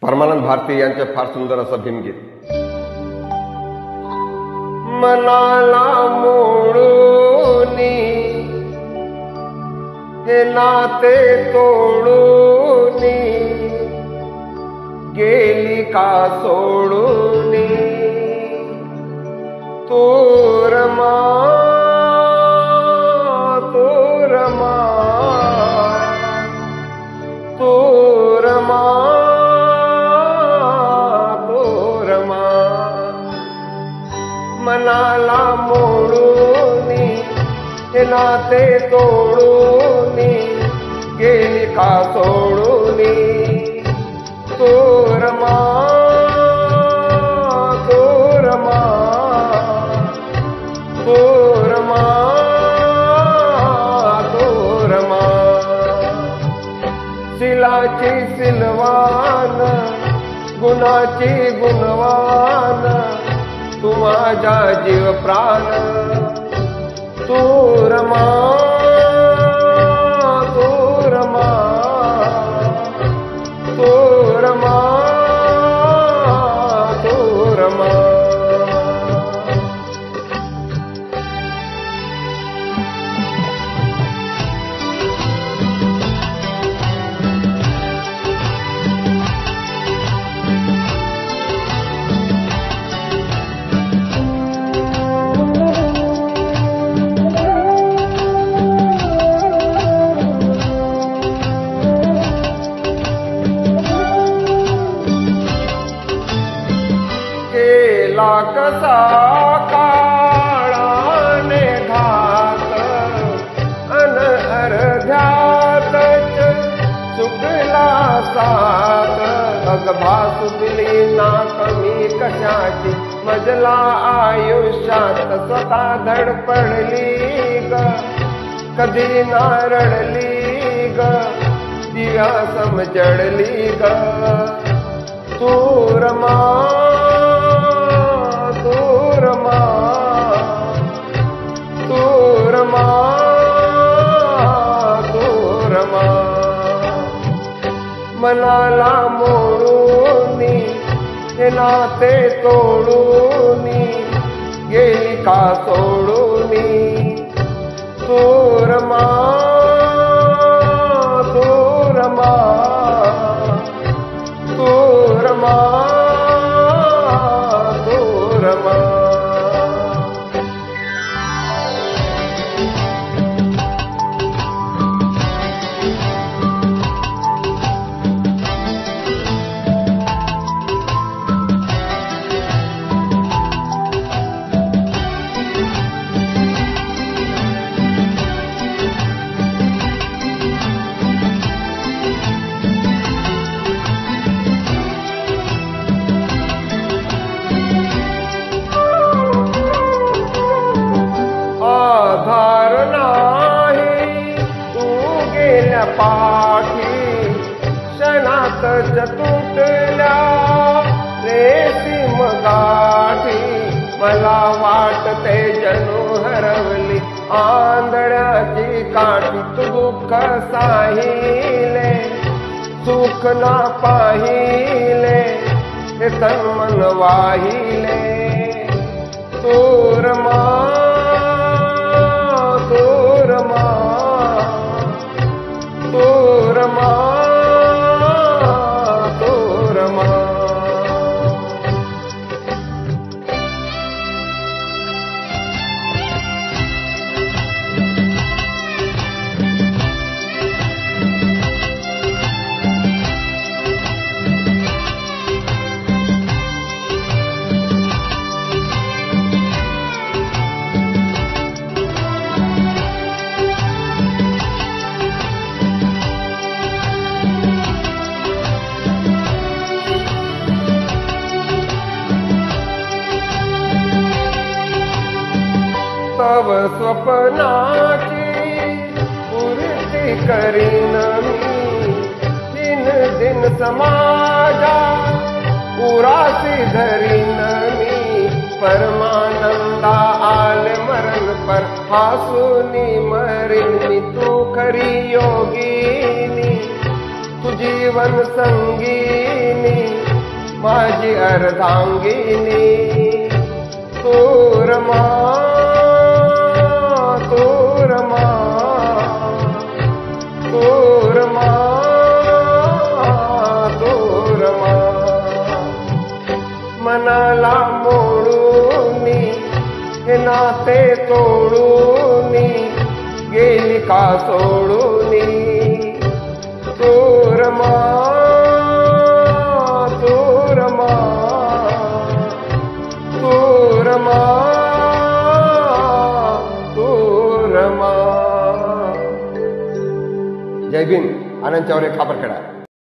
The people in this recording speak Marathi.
परमानंद भारती यांचं फार सुंदर असं भीमगीत. मनाला मोडूनी हे नाते तोडूनी गेली का सोडूनी तोरमा तोरमा तोरमा तोरमा मनाला मोडूनी हे नाते तोडूनी गेली का सोडूनी तोरमा तोरमा तोरमा तोरमा सिलाची सिलवान गुणाची गुणवान तू माझा जीव प्राण तोरमा तोरमा तोरमा तोरमा कसा काळाने घात अन अर्ध्यातच चुकला सात अग भासुकली ना कमी कशाची मजला आयुष्यात स्वतः धडपडली ग कधी ना रडली ग दिव्या समजडली ग तोरमा तोरमा तोरमा तोरमा मनाला मोडूनी हे नाते तोडूनी गेली का सोडूनी तोरमा तोरमा तोरमा तोरमा आधार नाही तू गेल्या पाठी क्षणात तुटल्या रेशीम गाठी मला वाटते जणू हरवली आंधळ्याची काठी तू दुःख साहिले सुख ना पाहिले हे तन मन वाहिले तोरमा तोरमा तोरमा तोरमा तव स्वप्नाची पूर्ती करीन मी दिन दिन समाजा उरासी धरीन मी परमानंदा आले मरण पर हासूनी मरीन मी तू खरी योगिनी तू जीवन संगीनी माझी अर्धांगिनी तूरमा तूरमा तूरमा तूरमा मनाला मोडूनी हे नाते तोडूनी गेली का सोडूनी तूरमा तूरमा तूरमा तूरमा. जय भीम. आनंद चौरे, खापरखेडा.